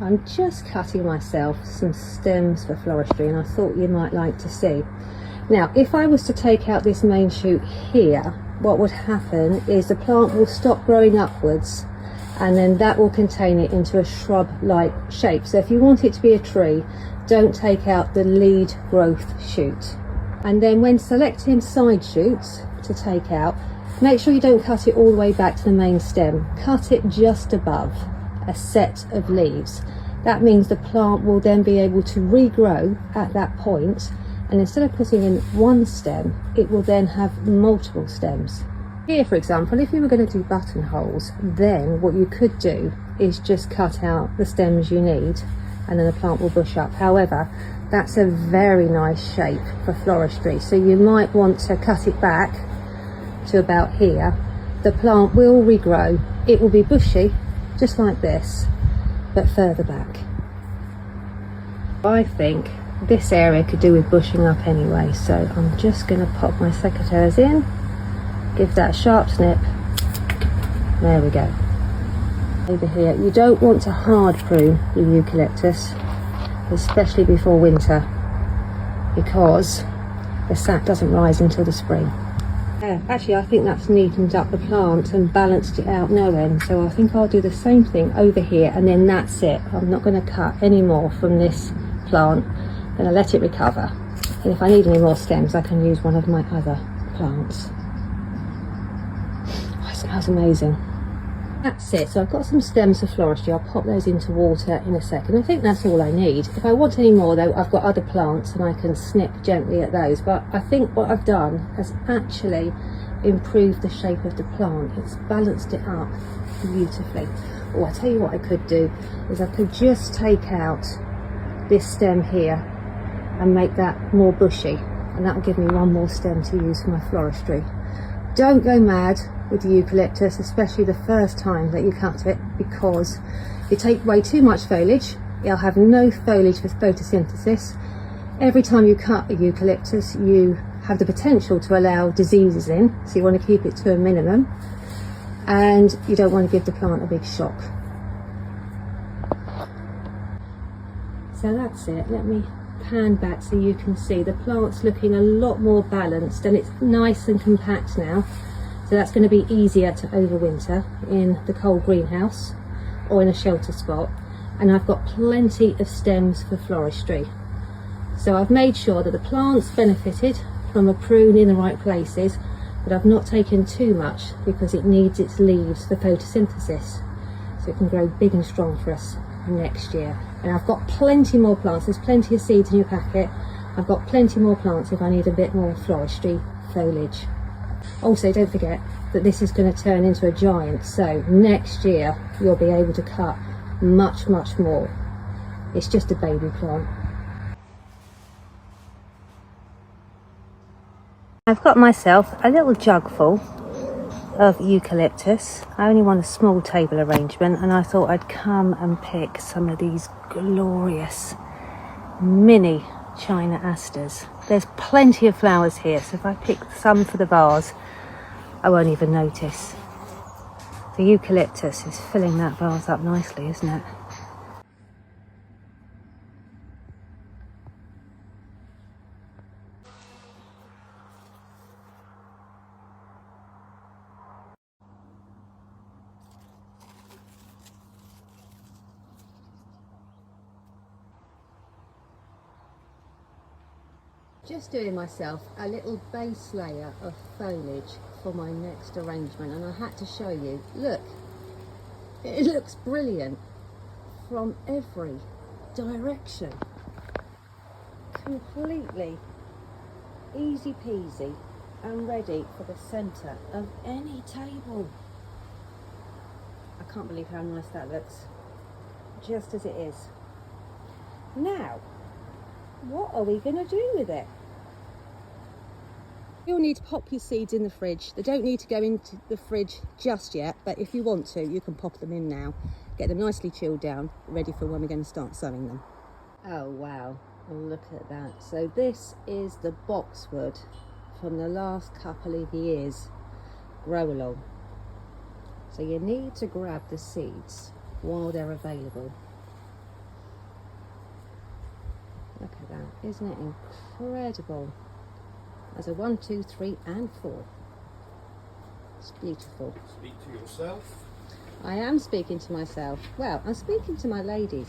I'm just cutting myself some stems for floristry, and I thought you might like to see. Now, if I was to take out this main shoot here, what would happen is the plant will stop growing upwards, and then that will contain it into a shrub-like shape. So if you want it to be a tree, don't take out the lead growth shoot. And then when selecting side shoots to take out, make sure you don't cut it all the way back to the main stem. Cut it just above a set of leaves. That means the plant will then be able to regrow at that point, and instead of putting in one stem, it will then have multiple stems. Here, for example, if you were going to do buttonholes, then what you could do is just cut out the stems you need, and then the plant will bush up. However, that's a very nice shape for floristry, so you might want to cut it back to about here. The plant will regrow. It will be bushy, just like this, but further back. I think this area could do with bushing up anyway, so I'm just going to pop my secateurs in, give that a sharp snip. There we go. Over here, you don't want to hard prune your eucalyptus, especially before winter, because the sap doesn't rise until the spring. Actually, I think that's neatened up the plant and balanced it out no end, so I think I'll do the same thing over here, and then that's it. I'm not going to cut any more from this plant. I'm going to let it recover, and if I need any more stems I can use one of my other plants. Oh, it smells amazing. That's it. So I've got some stems for floristry. I'll pop those into water in a second. I think that's all I need. If I want any more though, I've got other plants and I can snip gently at those, but I think what I've done has actually improved the shape of the plant. It's balanced it up beautifully. Oh, I tell you what I could do is I could just take out this stem here and make that more bushy, and that will give me one more stem to use for my floristry. Don't go mad with the eucalyptus, especially the first time that you cut it, because you take away too much foliage. It'll have no foliage for photosynthesis. Every time you cut a eucalyptus, you have the potential to allow diseases in, so you want to keep it to a minimum, and you don't want to give the plant a big shock. So that's it. Let me pan back so you can see the plant's looking a lot more balanced, and it's nice and compact now, so that's going to be easier to overwinter in the cold greenhouse or in a shelter spot. And I've got plenty of stems for floristry, so I've made sure that the plant's benefited from a prune in the right places, but I've not taken too much because it needs its leaves for photosynthesis, so it can grow big and strong for us next year. And I've got plenty more plants. There's plenty of seeds in your packet. I've got plenty more plants if I need a bit more floristry foliage. Also, don't forget that this is going to turn into a giant, so next year you'll be able to cut much more. It's just a baby plant. I've got myself a little jug full of eucalyptus. I only want a small table arrangement, and I thought I'd come and pick some of these glorious mini China asters. There's plenty of flowers here, so if I pick some for the vase, I won't even notice. The eucalyptus is filling that vase up nicely, isn't it? Just doing myself a little base layer of foliage for my next arrangement, and I had to show you. Look, it looks brilliant from every direction. Completely easy peasy and ready for the centre of any table. I can't believe how nice that looks, just as it is. Now, what are we going to do with it? You'll need to pop your seeds in the fridge. They don't need to go into the fridge just yet, but if you want to, you can pop them in now. Get them nicely chilled down, ready for when we're going to start sowing them. Oh wow, look at that. So this is the boxwood from the last couple of years. Grow along. So you need to grab the seeds while they're available. Look at that, isn't it incredible? There's a 1, 2, 3 and 4. It's beautiful. Speak to yourself. I am speaking to myself. Well, I'm speaking to my ladies.